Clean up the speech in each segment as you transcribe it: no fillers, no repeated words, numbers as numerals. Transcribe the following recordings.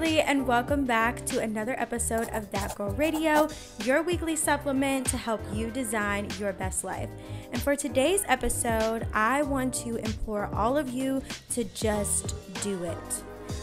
Kimberly, and welcome back to another episode of That Girl Radio, your weekly supplement to help you design your best life. And for today's episode, I want to implore all of you to just do it.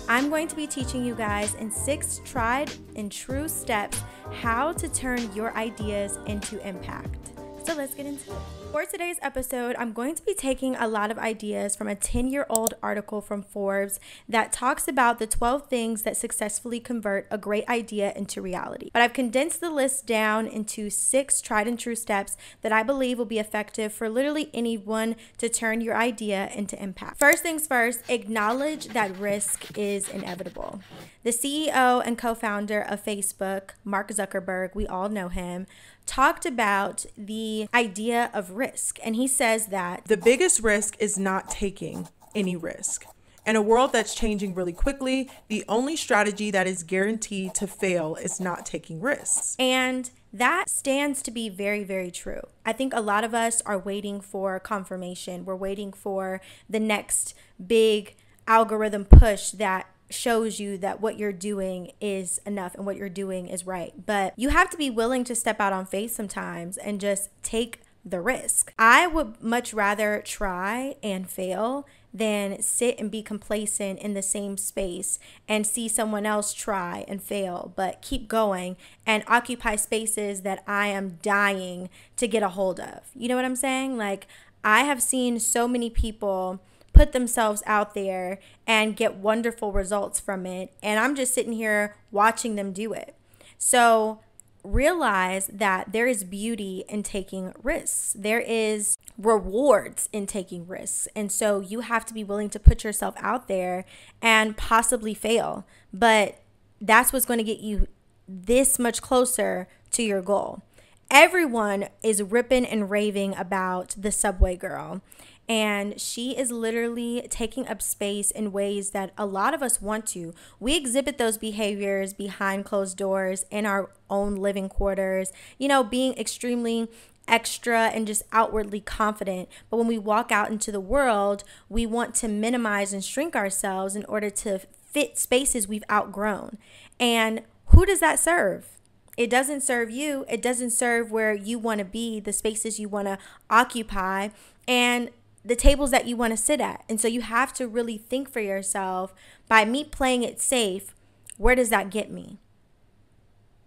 I'm going to be teaching you guys in 6 tried and true steps how to turn your ideas into impact. So let's get into it. For today's episode, I'm going to be taking a lot of ideas from a 10-year-old article from Forbes that talks about the 12 things that successfully convert a great idea into reality. But I've condensed the list down into 6 tried and true steps that I believe will be effective for literally anyone to turn your idea into impact. First things first, acknowledge that risk is inevitable. The CEO and co-founder of Facebook, Mark Zuckerberg, we all know him, talked about the idea of risk. And he says that the biggest risk is not taking any risk. In a world that's changing really quickly, the only strategy that is guaranteed to fail is not taking risks. And that stands to be very, very true. I think a lot of us are waiting for confirmation. We're waiting for the next big algorithm push that shows you that what you're doing is enough and what you're doing is right. But you have to be willing to step out on faith sometimes and just take the risk. I would much rather try and fail than sit and be complacent in the same space and see someone else try and fail, but keep going and occupy spaces that I am dying to get a hold of. You know what I'm saying? Like, I have seen so many people put themselves out there and get wonderful results from it. And I'm just sitting here watching them do it. So realize that there is beauty in taking risks. There is rewards in taking risks. And so you have to be willing to put yourself out there and possibly fail. But that's what's going to get you this much closer to your goal. Everyone is ripping and raving about the Subway girl. And she is literally taking up space in ways that a lot of us want to. We exhibit those behaviors behind closed doors in our own living quarters, you know, being extremely extra and just outwardly confident. But when we walk out into the world, we want to minimize and shrink ourselves in order to fit spaces we've outgrown. And who does that serve? It doesn't serve you. It doesn't serve where you want to be, the spaces you want to occupy, and the tables that you want to sit at. And so you have to really think for yourself, by me playing it safe, where does that get me?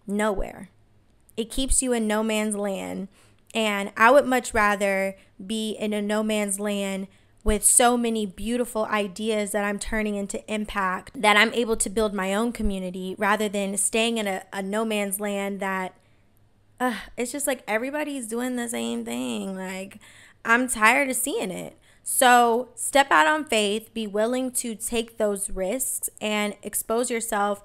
Nowhere. It keeps you in no man's land. And I would much rather be in a no man's land with so many beautiful ideas that I'm turning into impact, that I'm able to build my own community, rather than staying in a no man's land that it's just like everybody's doing the same thing. Like, I'm tired of seeing it. So step out on faith, be willing to take those risks and expose yourself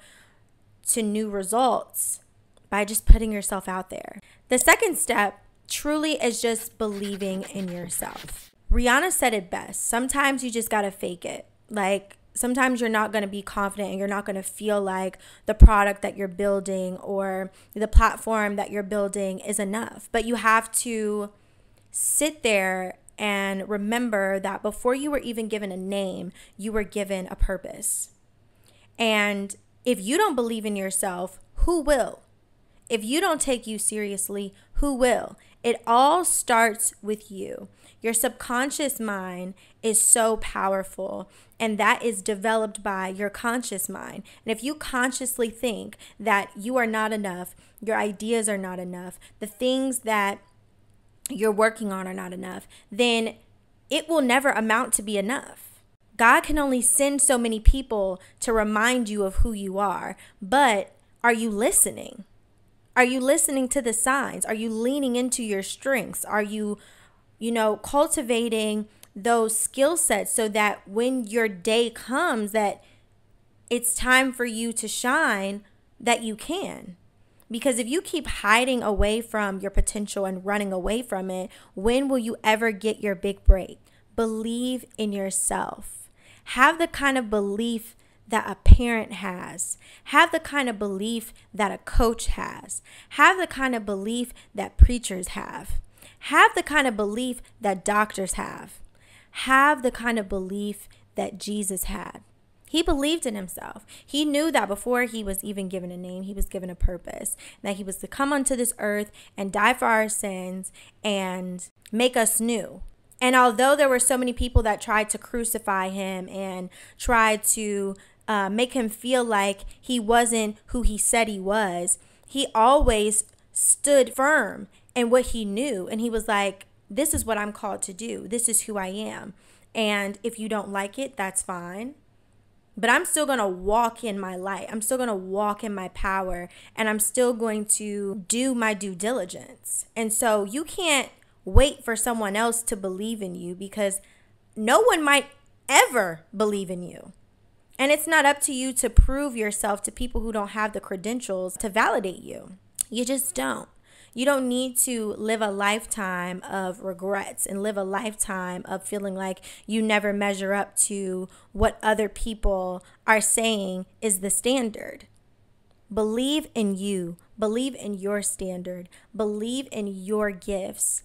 to new results by just putting yourself out there. The second step truly is just believing in yourself. Rihanna said it best. Sometimes you just got to fake it. Like, sometimes you're not going to be confident and you're not going to feel like the product that you're building or the platform that you're building is enough. But you have to sit there and remember that before you were even given a name, you were given a purpose. And if you don't believe in yourself, who will? If you don't take you seriously, who will? It all starts with you. Your subconscious mind is so powerful, and that is developed by your conscious mind. And if you consciously think that you are not enough, your ideas are not enough, the things that you're working on are not enough, then it will never amount to be enough. God can only send so many people to remind you of who you are, but are you listening? Are you listening to the signs? Are you leaning into your strengths? Are you, cultivating those skill sets so that when your day comes that it's time for you to shine, that you can? Because if you keep hiding away from your potential and running away from it, when will you ever get your big break? Believe in yourself. Have the kind of belief that a parent has. Have the kind of belief that a coach has. Have the kind of belief that preachers have. Have the kind of belief that doctors have. Have the kind of belief that Jesus had. He believed in himself. He knew that before he was even given a name, he was given a purpose, that he was to come onto this earth and die for our sins and make us new. And although there were so many people that tried to crucify him and tried to make him feel like he wasn't who he said he was, he always stood firm in what he knew. And he was like, this is what I'm called to do. This is who I am. And if you don't like it, that's fine. But I'm still going to walk in my light. I'm still going to walk in my power. And I'm still going to do my due diligence. And so you can't wait for someone else to believe in you, because no one might ever believe in you. And it's not up to you to prove yourself to people who don't have the credentials to validate you. You just don't. You don't need to live a lifetime of regrets and live a lifetime of feeling like you never measure up to what other people are saying is the standard. Believe in you. Believe in your standard. Believe in your gifts,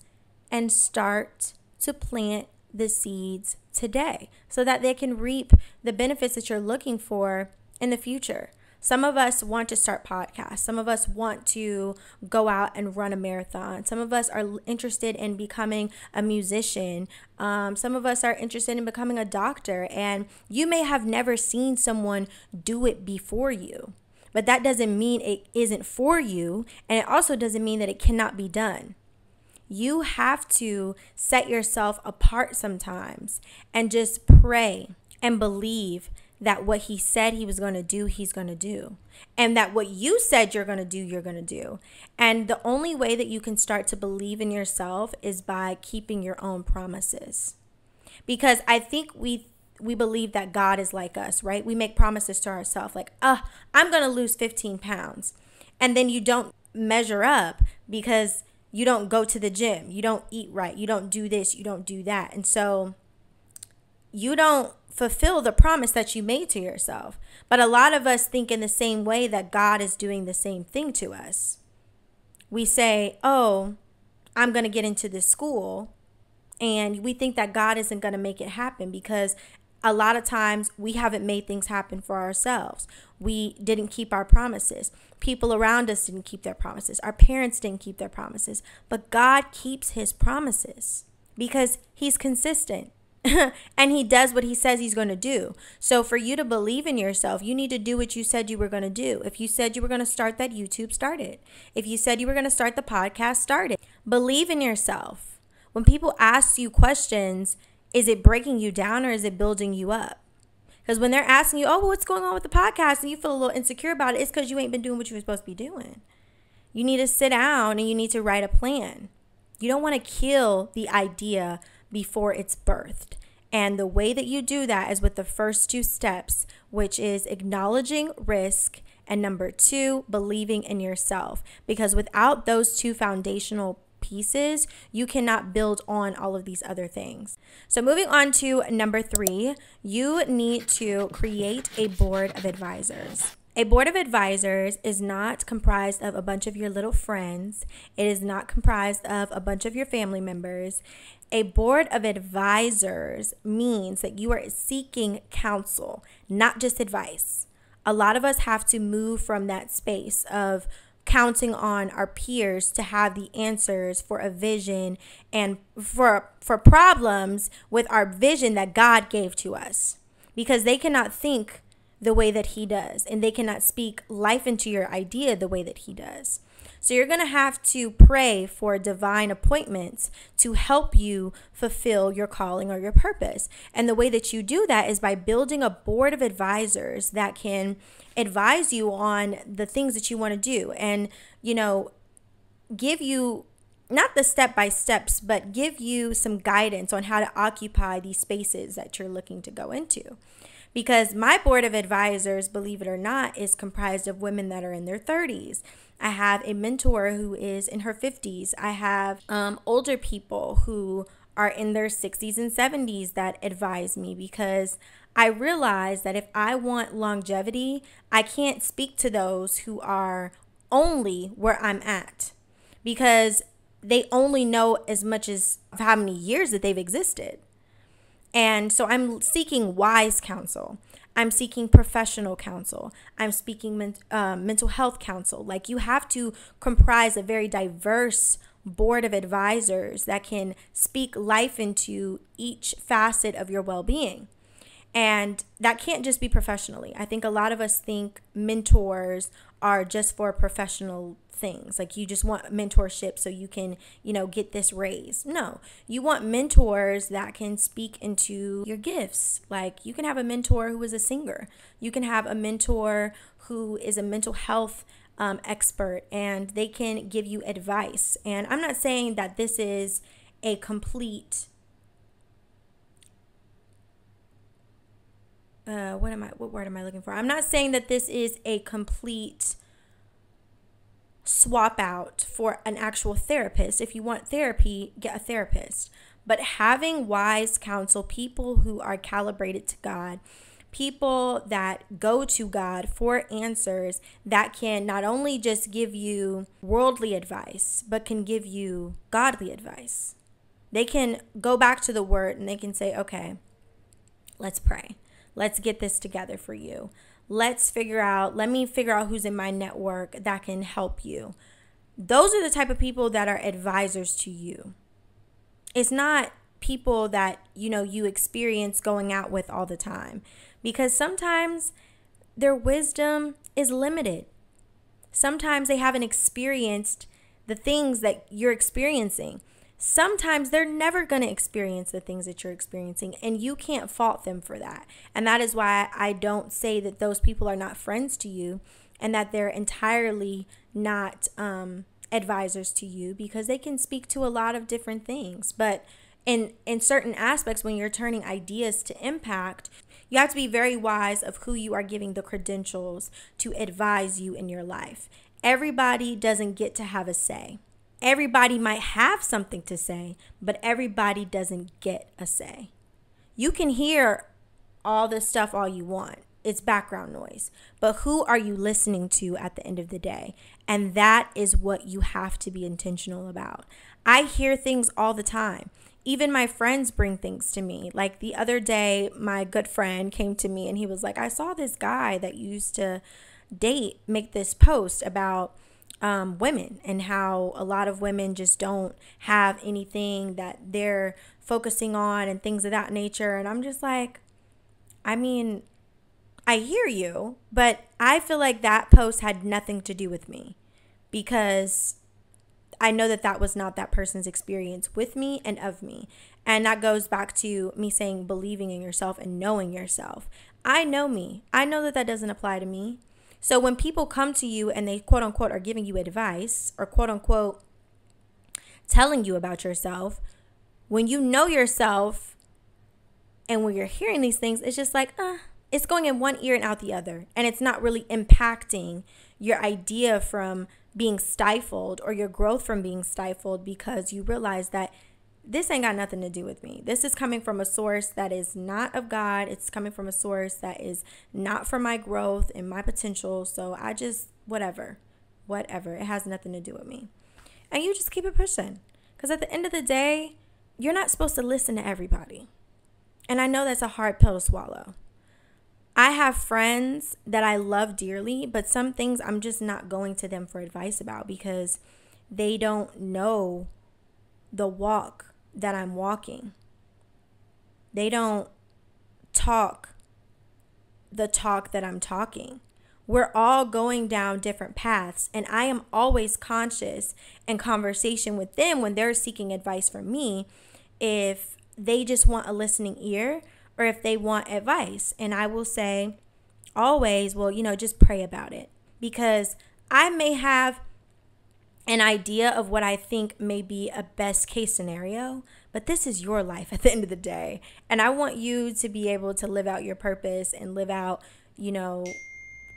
and start to plant the seeds today so that they can reap the benefits that you're looking for in the future. Some of us want to start podcasts. Some of us want to go out and run a marathon. Some of us are interested in becoming a musician. Some of us are interested in becoming a doctor. And you may have never seen someone do it before you, but that doesn't mean it isn't for you. And it also doesn't mean that it cannot be done. You have to set yourself apart sometimes and just pray and believe that what he said he was going to do, he's going to do. And that what you said you're going to do, you're going to do. And the only way that you can start to believe in yourself is by keeping your own promises. Because I think we believe that God is like us, right? We make promises to ourselves like, I'm going to lose 15 pounds. And then you don't measure up because you don't go to the gym. You don't eat right. You don't do this. You don't do that. And so you don't fulfill the promise that you made to yourself. But a lot of us think in the same way that God is doing the same thing to us. We say, I'm going to get into this school. And we think that God isn't going to make it happen because a lot of times we haven't made things happen for ourselves. We didn't keep our promises. People around us didn't keep their promises. Our parents didn't keep their promises. But God keeps his promises because he's consistent. And he does what he says he's going to do. So for you to believe in yourself, you need to do what you said you were going to do. If you said you were going to start that YouTube, start it. If you said you were going to start the podcast, start it. Believe in yourself. When people ask you questions, is it breaking you down or is it building you up? Because when they're asking you, what's going on with the podcast, and you feel a little insecure about it, it's because you ain't been doing what you were supposed to be doing. You need to sit down and you need to write a plan. You don't want to kill the idea before it's birthed. And the way that you do that is with the first two steps, which is acknowledging risk, and number 2, believing in yourself. Because without those two foundational pieces, you cannot build on all of these other things. So moving on to number 3, you need to create a board of advisors. A board of advisors is not comprised of a bunch of your little friends. It is not comprised of a bunch of your family members. A board of advisors means that you are seeking counsel, not just advice. A lot of us have to move from that space of counting on our peers to have the answers for a vision and for problems with our vision that God gave to us, because they cannot think the way that he does, and they cannot speak life into your idea the way that he does. So you're going to have to pray for divine appointments to help you fulfill your calling or your purpose. And the way that you do that is by building a board of advisors that can advise you on the things that you want to do and, give you not the step-by-steps, but give you some guidance on how to occupy these spaces that you're looking to go into. Because my board of advisors, believe it or not, is comprised of women that are in their 30s. I have a mentor who is in her 50s. I have older people who are in their 60s and 70s that advise me, because I realize that if I want longevity, I can't speak to those who are only where I'm at, because they only know as much as how many years that they've existed. And so I'm seeking wise counsel. I'm seeking professional counsel. I'm speaking mental health counsel. Like, you have to comprise a very diverse board of advisors that can speak life into each facet of your well-being. And that can't just be professionally. I think a lot of us think mentors are just for professional things. Like, you just want mentorship so you can, get this raise. No, you want mentors that can speak into your gifts. Like, you can have a mentor who is a singer. You can have a mentor who is a mental health expert, and they can give you advice. And I'm not saying that this is a complete what word am I looking for? I'm not saying that this is a complete swap out for an actual therapist. If you want therapy, get a therapist. But having wise counsel, people who are calibrated to God, people that go to God for answers, that can not only just give you worldly advice, but can give you godly advice. They can go back to the word and they can say, okay, let's pray. Let's get this together for you. Let me figure out who's in my network that can help you. Those are the type of people that are advisors to you. It's not people that, you experience going out with all the time, because sometimes their wisdom is limited. Sometimes they haven't experienced the things that you're experiencing. Sometimes they're never going to experience the things that you're experiencing, and you can't fault them for that. And that is why I don't say that those people are not friends to you and that they're entirely not advisors to you, because they can speak to a lot of different things. But in certain aspects, when you're turning ideas to impact, you have to be very wise of who you are giving the credentials to advise you in your life. Everybody doesn't get to have a say. Everybody might have something to say, but everybody doesn't get a say. You can hear all this stuff all you want. It's background noise. But who are you listening to at the end of the day? And that is what you have to be intentional about. I hear things all the time. Even my friends bring things to me. Like the other day, my good friend came to me and he was like, I saw this guy that you used to date make this post about women, and how a lot of women just don't have anything that they're focusing on and things of that nature. And I'm just like, I mean, I hear you, but I feel like that post had nothing to do with me, because I know that that was not that person's experience with me and of me. And that goes back to me saying believing in yourself and knowing yourself. I know me. I know that that doesn't apply to me. So when people come to you and they quote unquote are giving you advice, or quote unquote telling you about yourself, when you know yourself and when you're hearing these things, it's just like, it's going in one ear and out the other. And it's not really impacting your idea from being stifled, or your growth from being stifled, because you realize that this ain't got nothing to do with me. This is coming from a source that is not of God. It's coming from a source that is not for my growth and my potential. So I just, whatever. It has nothing to do with me. And you just keep it pushing. Because at the end of the day, you're not supposed to listen to everybody. And I know that's a hard pill to swallow. I have friends that I love dearly, but some things I'm just not going to them for advice about, because they don't know the walk that I'm walking. They don't talk the talk that I'm talking. We're all going down different paths, and I am always conscious in conversation with them when they're seeking advice from me, if they just want a listening ear or if they want advice. And I will say always, well, just pray about it, because I may have an idea of what I think may be a best case scenario, but this is your life at the end of the day. And I want you to be able to live out your purpose and live out,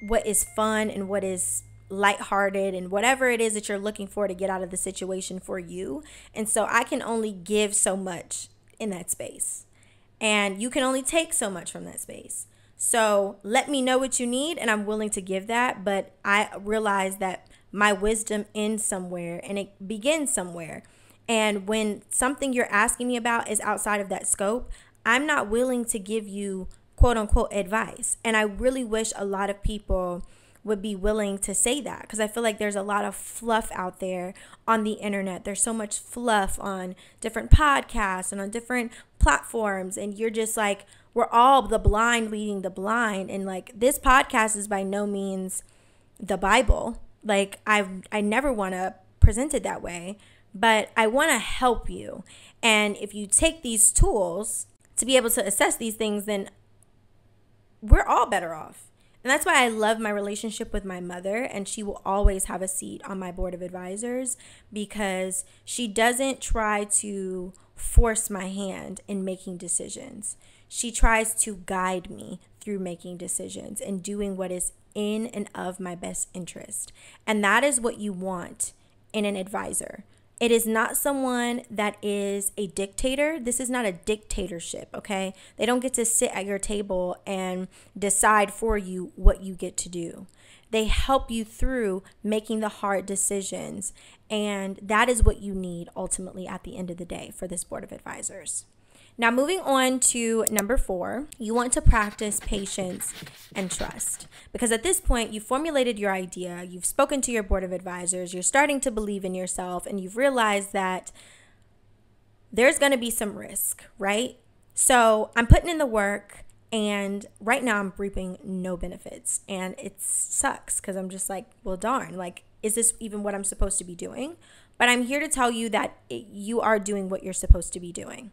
what is fun and what is lighthearted and whatever it is that you're looking for to get out of the situation for you. And so I can only give so much in that space, and you can only take so much from that space. So let me know what you need, and I'm willing to give that. But I realize that my wisdom ends somewhere and it begins somewhere. And when something you're asking me about is outside of that scope, I'm not willing to give you quote unquote advice. And I really wish a lot of people would be willing to say that, because I feel like there's a lot of fluff out there on the internet. There's so much fluff on different podcasts and on different platforms, and you're just like, we're all the blind leading the blind. And like, this podcast is by no means the Bible. Like, I never want to present it that way, but I want to help you. And if you take these tools to be able to assess these things, then we're all better off. And that's why I love my relationship with my mother, and she will always have a seat on my board of advisors, because she doesn't try to force my hand in making decisions. She tries to guide me through making decisions and doing what is in and of my best interest. And that is what you want in an advisor. It is not someone that is a dictator. This is not a dictatorship, okay? They don't get to sit at your table and decide for you what you get to do. They help you through making the hard decisions, and that is what you need ultimately at the end of the day for this board of advisors. Now, moving on to number 4, you want to practice patience and trust. Because at this point, you've formulated your idea, you've spoken to your board of advisors, you're starting to believe in yourself, and you've realized that there's going to be some risk, right? So I'm putting in the work, and right now I'm reaping no benefits. And it sucks, because I'm just like, well, darn, like, is this even what I'm supposed to be doing? But I'm here to tell you that you are doing what you're supposed to be doing.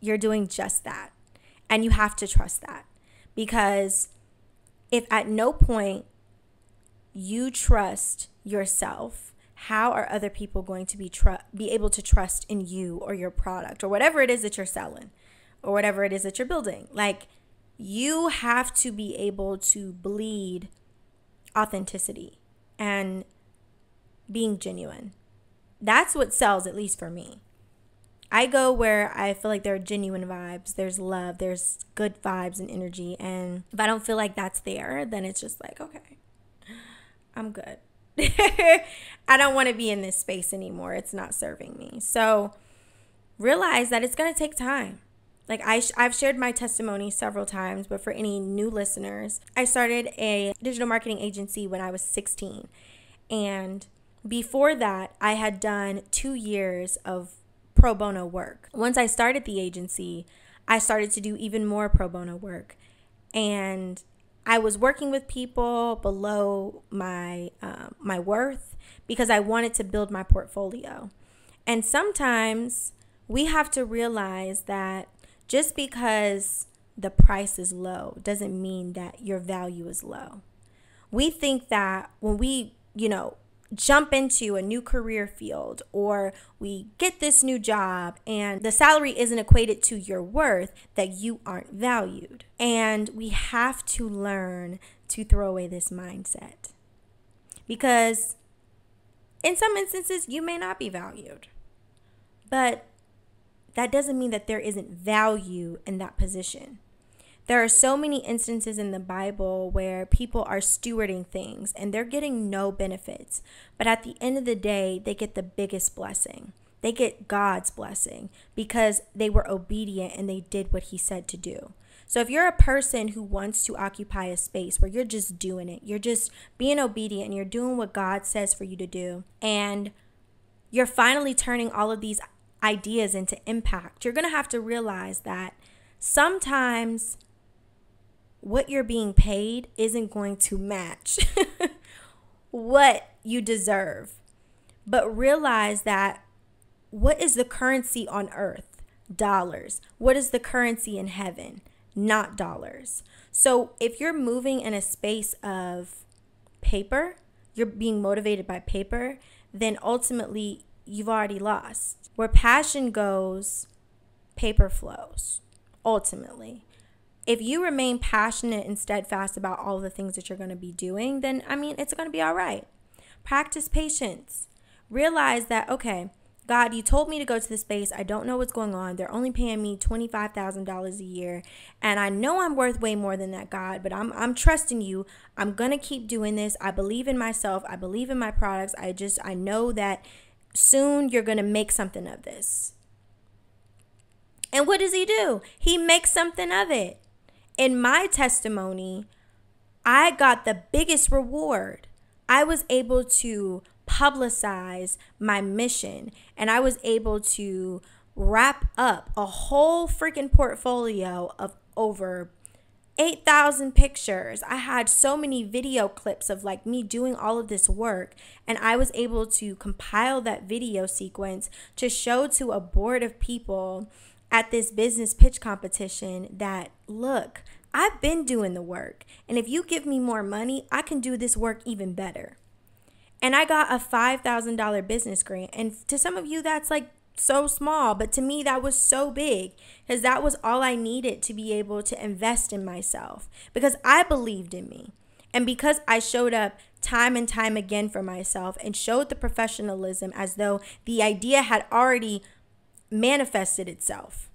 You're doing just that. And you have to trust that. Because if at no point you trust yourself, how are other people going to be able to trust in you or your product or whatever it is that you're selling or whatever it is that you're building? Like, you have to be able to bleed authenticity and being genuine. That's what sells, at least for me. I go where I feel like there are genuine vibes, there's love, there's good vibes and energy. And if I don't feel like that's there, then it's just like, okay, I'm good. I don't want to be in this space anymore. It's not serving me. So realize that it's going to take time. Like, I've shared my testimony several times, but for any new listeners, I started a digital marketing agency when I was 16. And before that, I had done 2 years of pro bono work. Once I started the agency, I started to do even more pro bono work. And I was working with people below my worth because I wanted to build my portfolio. And sometimes we have to realize that just because the price is low doesn't mean that your value is low. We think that when we, jump into a new career field, or we get this new job and the salary isn't equated to your worth, that you aren't valued. And we have to learn to throw away this mindset, because in some instances you may not be valued, but that doesn't mean that there isn't value in that position. There are so many instances in the Bible where people are stewarding things and they're getting no benefits. But at the end of the day, they get the biggest blessing. They get God's blessing because they were obedient and they did what he said to do. So if you're a person who wants to occupy a space where you're just doing it, you're just being obedient and you're doing what God says for you to do, and you're finally turning all of these ideas into impact, you're going to have to realize that sometimes what you're being paid isn't going to match what you deserve. But realize that what is the currency on earth? Dollars. What is the currency in heaven? Not dollars. So if you're moving in a space of paper, you're being motivated by paper, then ultimately you've already lost. Where passion goes, paper flows, ultimately. If you remain passionate and steadfast about all the things that you're going to be doing, then, it's going to be all right. Practice patience. Realize that, okay, God, you told me to go to this space. I don't know what's going on. They're only paying me $25,000 a year. And I know I'm worth way more than that, God, but I'm trusting you. I'm going to keep doing this. I believe in myself. I believe in my products. I know that soon you're going to make something of this. And what does he do? He makes something of it. In my testimony, I got the biggest reward. I was able to publicize my mission, and I was able to wrap up a whole freaking portfolio of over 8,000 pictures. I had so many video clips of like me doing all of this work, and I was able to compile that video sequence to show to a board of people at this business pitch competition that, look, I've been doing the work, and if you give me more money, I can do this work even better. And I got a $5,000 business grant, and to some of you that's like so small, but to me that was so big, because that was all I needed to be able to invest in myself, because I believed in me, and because I showed up time and time again for myself and showed the professionalism as though the idea had already manifested itself.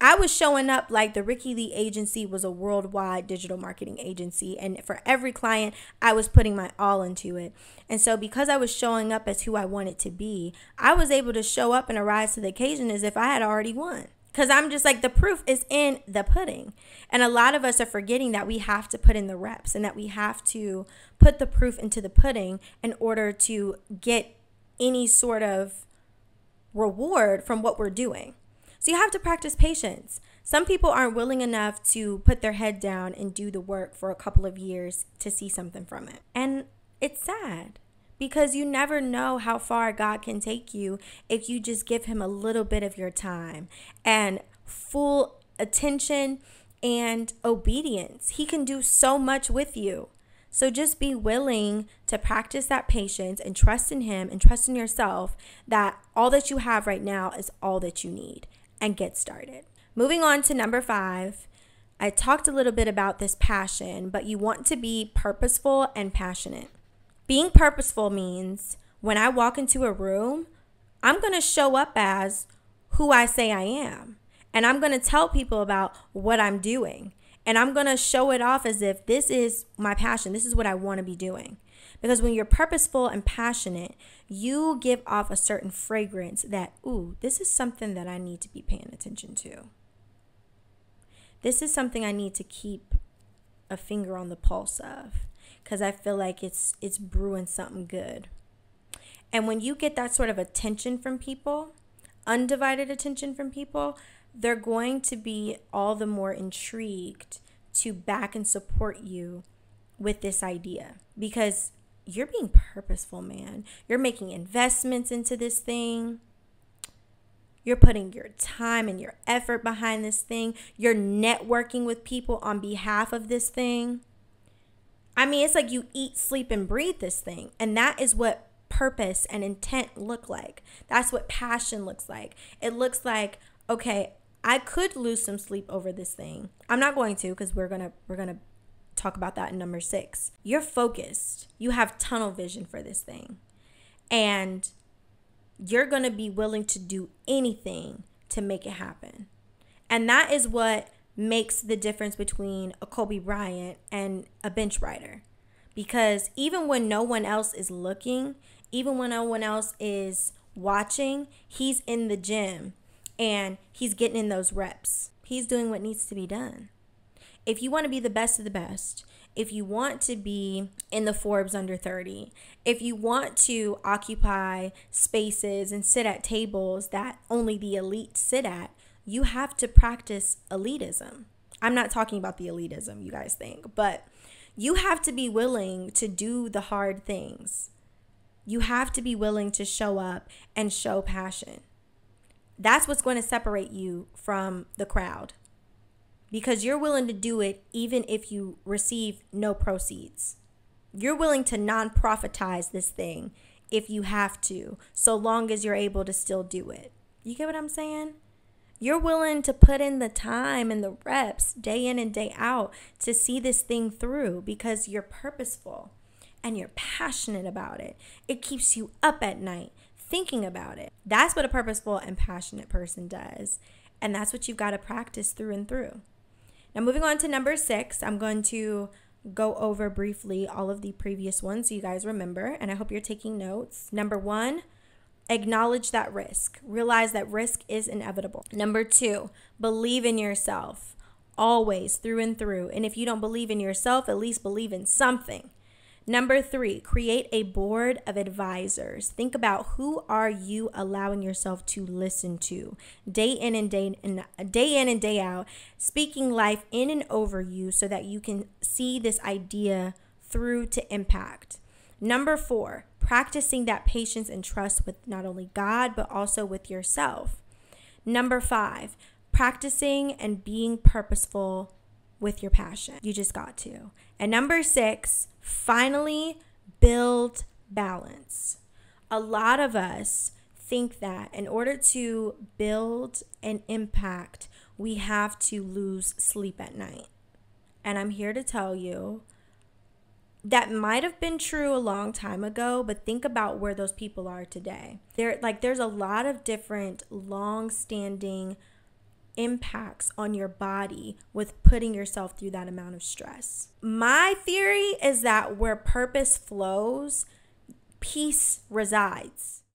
I was showing up like the Ricky Lee agency was a worldwide digital marketing agency, and for every client I was putting my all into it. And so because I was showing up as who I wanted to be, I was able to show up and arise to the occasion as if I had already won. Because I'm just like, the proof is in the pudding. And a lot of us are forgetting that we have to put in the reps, and that we have to put the proof into the pudding in order to get any sort of reward from what we're doing. So you have to practice patience. Some people aren't willing enough to put their head down and do the work for a couple of years to see something from it. And it's sad, because you never know how far God can take you if you just give him a little bit of your time and full attention and obedience. He can do so much with you. So just be willing to practice that patience and trust in him and trust in yourself that all that you have right now is all that you need, and get started. Moving on to number 5, I talked a little bit about this passion, but you want to be purposeful and passionate. Being purposeful means when I walk into a room, I'm going to show up as who I say I am, and I'm going to tell people about what I'm doing. And I'm going to show it off as if this is my passion. This is what I want to be doing. Because when you're purposeful and passionate, you give off a certain fragrance that, ooh, this is something that I need to be paying attention to. This is something I need to keep a finger on the pulse of, because I feel like it's brewing something good. And when you get that sort of attention from people, undivided attention from people, they're going to be all the more intrigued to back and support you with this idea, because you're being purposeful, man. You're making investments into this thing. You're putting your time and your effort behind this thing. You're networking with people on behalf of this thing. I mean, it's like you eat, sleep, and breathe this thing. And that is what purpose and intent look like. That's what passion looks like. It looks like, okay, I could lose some sleep over this thing. I'm not going to, because we're gonna talk about that in number 6. You're focused. You have tunnel vision for this thing. And you're going to be willing to do anything to make it happen. And that is what makes the difference between a Kobe Bryant and a bench rider. Because even when no one else is looking, even when no one else is watching, he's in the gym and he's getting in those reps. He's doing what needs to be done. If you want to be the best of the best, if you want to be in the Forbes under 30, if you want to occupy spaces and sit at tables that only the elite sit at, you have to practice elitism. I'm not talking about the elitism you guys think, but you have to be willing to do the hard things. You have to be willing to show up and show passion. That's what's going to separate you from the crowd, because you're willing to do it even if you receive no proceeds. You're willing to non-profitize this thing if you have to, so long as you're able to still do it. You get what I'm saying? You're willing to put in the time and the reps day in and day out to see this thing through, because you're purposeful and you're passionate about it. It keeps you up at night thinking about it. That's what a purposeful and passionate person does. And that's what you've got to practice through and through. Now, moving on to number 6, I'm going to go over briefly all of the previous ones so you guys remember, and I hope you're taking notes. Number 1, Acknowledge that risk. Realize that risk is inevitable. Number 2, believe in yourself always, through and through. And if you don't believe in yourself, at least believe in something. Number 3, create a board of advisors. Think about, who are you allowing yourself to listen to day in and day out, speaking life in and over you so that you can see this idea through to impact. Number 4, practicing that patience and trust with not only God, but also with yourself. Number 5, practicing and being purposeful with your passion. You just got to. And number 6, finally, build balance. A lot of us think that in order to build an impact, we have to lose sleep at night. And I'm here to tell you, that might have been true a long time ago, but think about where those people are today. There's a lot of different long-standing impacts on your body with putting yourself through that amount of stress. My theory is that where purpose flows, peace resides.